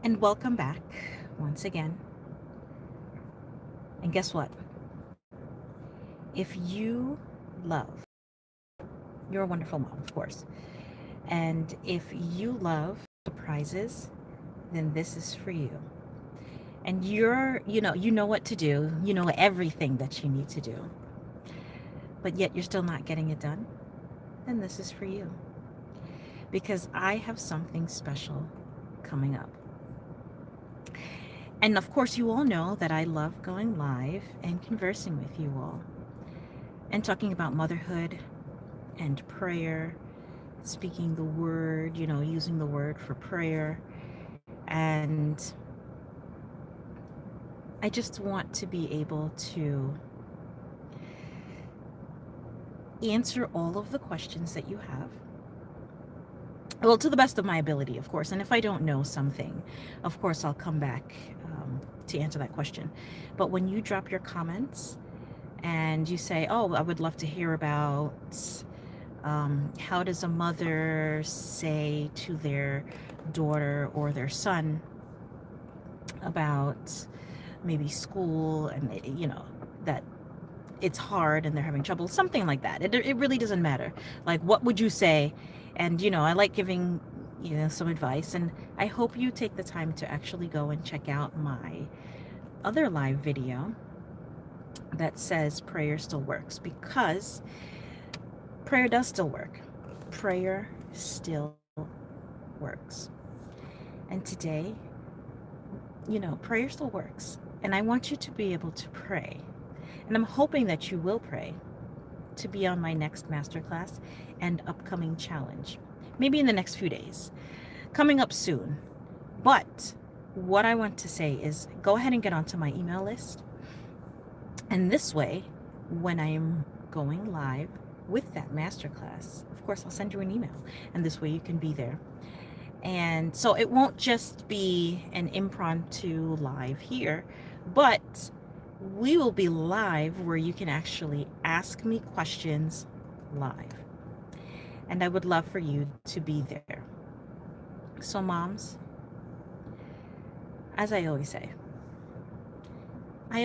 And welcome back once again. And guess what? If you love, you're a wonderful mom, of course. And if you love surprises, then this is for you. And you know what to do. You know everything that you need to do. But yet you're still not getting it done, then this is for you. Because I have something special coming up. And of course, you all know that I love going live and conversing with you all and talking about motherhood and prayer, speaking the word, using the word for prayer. And I just want to be able to answer all of the questions that you have. Well, to the best of my ability, of course. And if I don't know something, of course, I'll come back to answer that question. But when you drop your comments and you say, oh, I would love to hear about how does a mother say to their daughter or their son about maybe school and, that it's hard and they're having trouble, something like that. It really doesn't matter. Like, what would you say? And, I like giving, some advice. And I hope you take the time to actually go and check out my other live video that says prayer still works, because prayer does still work. Prayer still works. And today, prayer still works. And I want you to be able to pray. And I'm hoping that you will pray to be on my next masterclass and upcoming challenge. Maybe in the next few days. Coming up soon. But what I want to say is go ahead and get onto my email list. And this way, when I'm going live with that masterclass, of course, I'll send you an email. And this way you can be there. And so it won't just be an impromptu live here, but we will be live where you can actually ask me questions live. And I would love for you to be there. So, moms, as I always say, I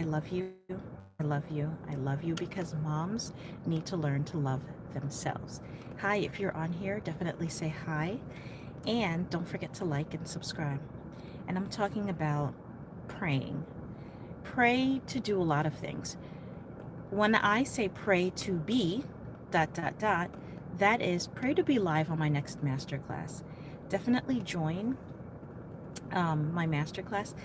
love you, I love you, I love you, because moms need to learn to love themselves. Hi, if you're on here, definitely say hi. And don't forget to like and subscribe. And I'm talking about praying. Pray to do a lot of things. When I say pray to be dot dot dot, that is pray to be live on my next masterclass. Definitely join my masterclass.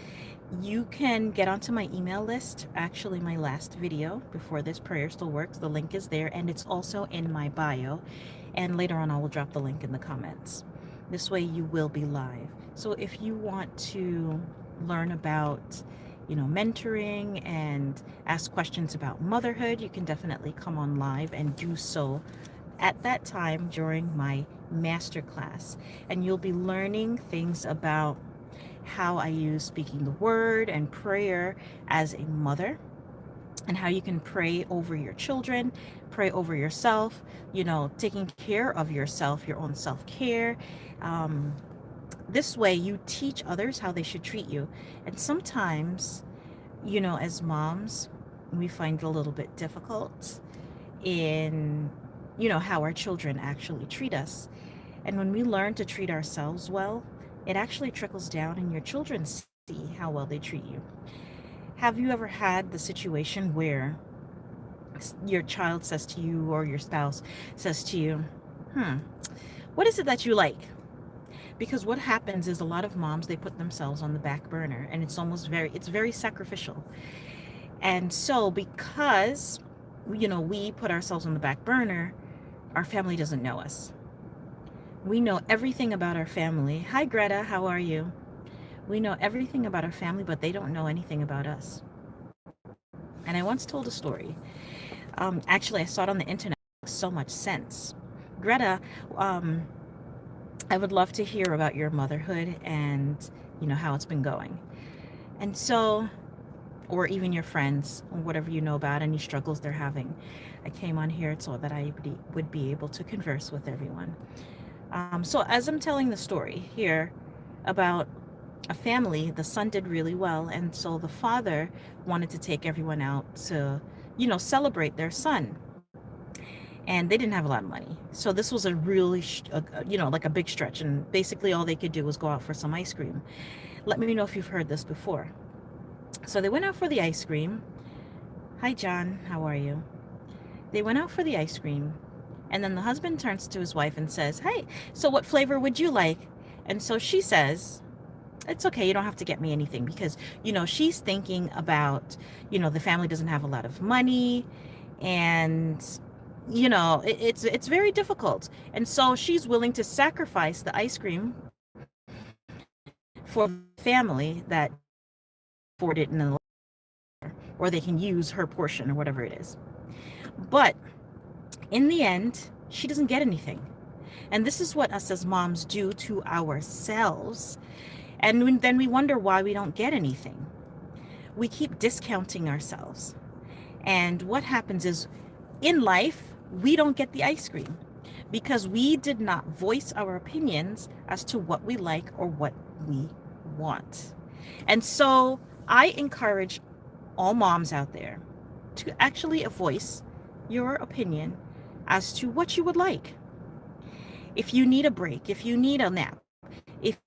You can get onto my email list. Actually, my last video before this, prayer still works, the link is there, and it's also in my bio. And later on, I will drop the link in the comments. This way you will be live. So if you want to learn about, mentoring and ask questions about motherhood, you can definitely come on live and do so at that time during my masterclass. And you'll be learning things about how I use speaking the word and prayer as a mother, and how you can pray over your children, pray over yourself, taking care of yourself, your own self-care. Um, this way you teach others how they should treat you. And sometimes, as moms, we find it a little bit difficult in, how our children actually treat us. And when we learn to treat ourselves well, it actually trickles down and your children see how well they treat you. Have you ever had the situation where your child says to you, or your spouse says to you, hmm, what is it that you like? Because what happens is a lot of moms, they put themselves on the back burner, and it's very sacrificial. And so because, we put ourselves on the back burner, our family doesn't know us. We know everything about our family. Hi, Greta, how are you? We know everything about our family, but they don't know anything about us. And I once told a story. Actually, I saw it on the internet. It makes so much sense. Greta, um, I would love to hear about your motherhood and, how it's been going. And so, or even your friends, or whatever you know about any struggles they're having. I came on here so that I would be able to converse with everyone. So as I'm telling the story here about a family, the son did really well, and so the father wanted to take everyone out to, celebrate their son. And they didn't have a lot of money. So this was a really, like a big stretch. And basically all they could do was go out for some ice cream. Let me know if you've heard this before. So they went out for the ice cream. Hi, John. How are you? They went out for the ice cream. And then the husband turns to his wife and says, "Hey, so what flavor would you like?" And so she says, "It's okay. You don't have to get me anything," because, she's thinking about, the family doesn't have a lot of money, and it's very difficult. And so she's willing to sacrifice the ice cream for the family that afford it in the, or they can use her portion or whatever it is. But in the end, she doesn't get anything. And this is what us as moms do to ourselves. And then we wonder why we don't get anything. We keep discounting ourselves. And what happens is, in life, we don't get the ice cream because we did not voice our opinions as to what we like or what we want. And so I encourage all moms out there to actually voice your opinion as to what you would like. If you need a break, if you need a nap, if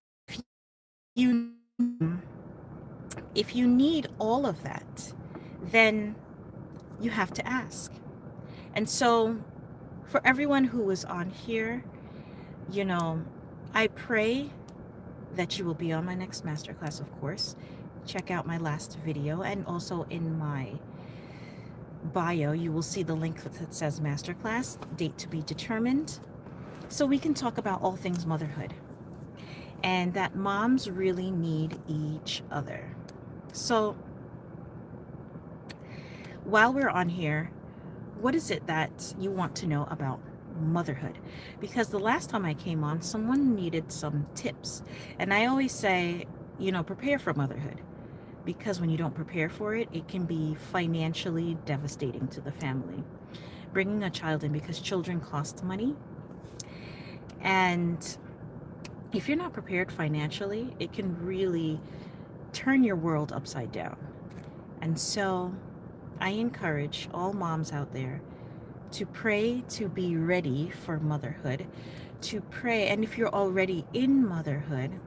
you if you need all of that, then you have to ask. And so for everyone who is on here, I pray that you will be on my next masterclass, of course. Check out my last video, and also in my bio, you will see the link that says masterclass, date to be determined, so we can talk about all things motherhood, and that moms really need each other. So while we're on here, what is it that you want to know about motherhood? Because the last time I came on, someone needed some tips. And I always say, prepare for motherhood. Because when you don't prepare for it, it can be financially devastating to the family. Bringing a child in, because children cost money. And if you're not prepared financially, it can really turn your world upside down. And so I encourage all moms out there to pray to be ready for motherhood, to pray. And if you're already in motherhood,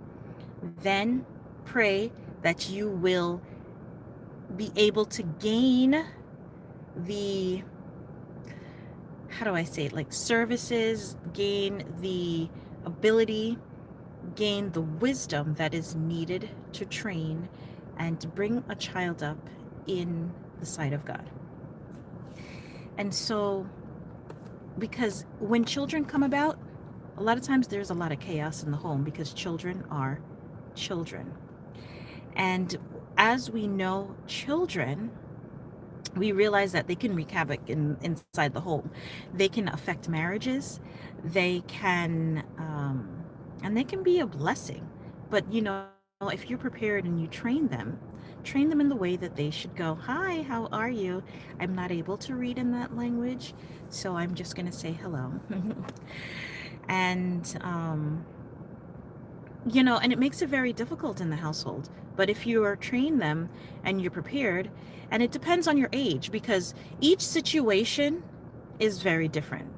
then pray that you will be able to gain the, how do I say it, like services, gain the ability, gain the wisdom that is needed to train and to bring a child up in the sight of God. And so, because when children come about, a lot of times there's a lot of chaos in the home because children are children. And as we know children, we realize that they can wreak havoc inside the home. They can affect marriages. They can, and they can be a blessing. But if you're prepared and you train them in the way that they should go. Hi, how are you? I'm not able to read in that language, so I'm just going to say hello. And, and it makes it very difficult in the household. But if you are train them and you're prepared, and it depends on your age, because each situation is very different.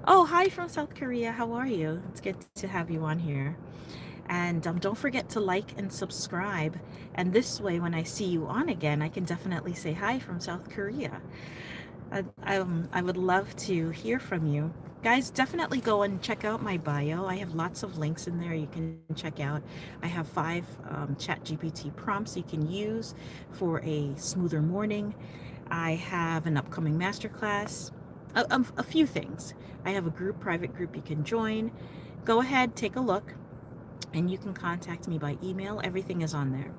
Oh, hi from South Korea. How are you? It's good to have you on here. And don't forget to like and subscribe. And this way, when I see you on again, I can definitely say hi from South Korea. I would love to hear from you. Guys, definitely go and check out my bio. I have lots of links in there you can check out. I have 5 ChatGPT prompts you can use for a smoother morning. I have an upcoming masterclass, a few things. I have a private group you can join. Go ahead, take a look, and you can contact me by email. Everything is on there.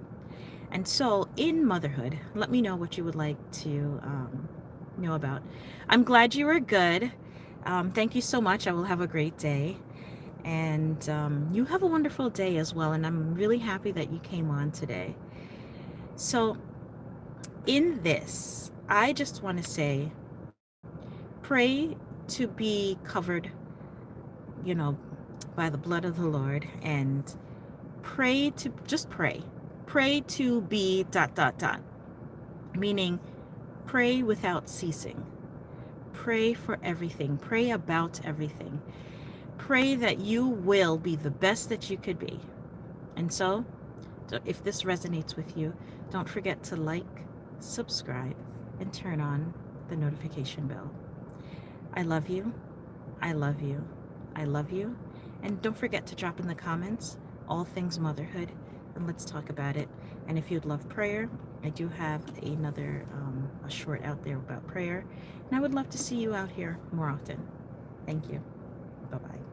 And so in motherhood, let me know what you would like to know about. I'm glad you were good. Thank you so much. I will have a great day. And you have a wonderful day as well. And I'm really happy that you came on today. So in this, I just want to say, pray to be covered, by the blood of the Lord, and pray to just pray. Pray to be dot dot dot. Meaning pray without ceasing. Pray for everything. Pray about everything. Pray that you will be the best that you could be. And so if this resonates with you, don't forget to like, subscribe, and turn on the notification bell. I love you. I love you. I love you. And don't forget to drop in the comments all things motherhood, and let's talk about it. And if you'd love prayer, I do have another a short out there about prayer, and I would love to see you out here more often. Thank you. Bye-bye.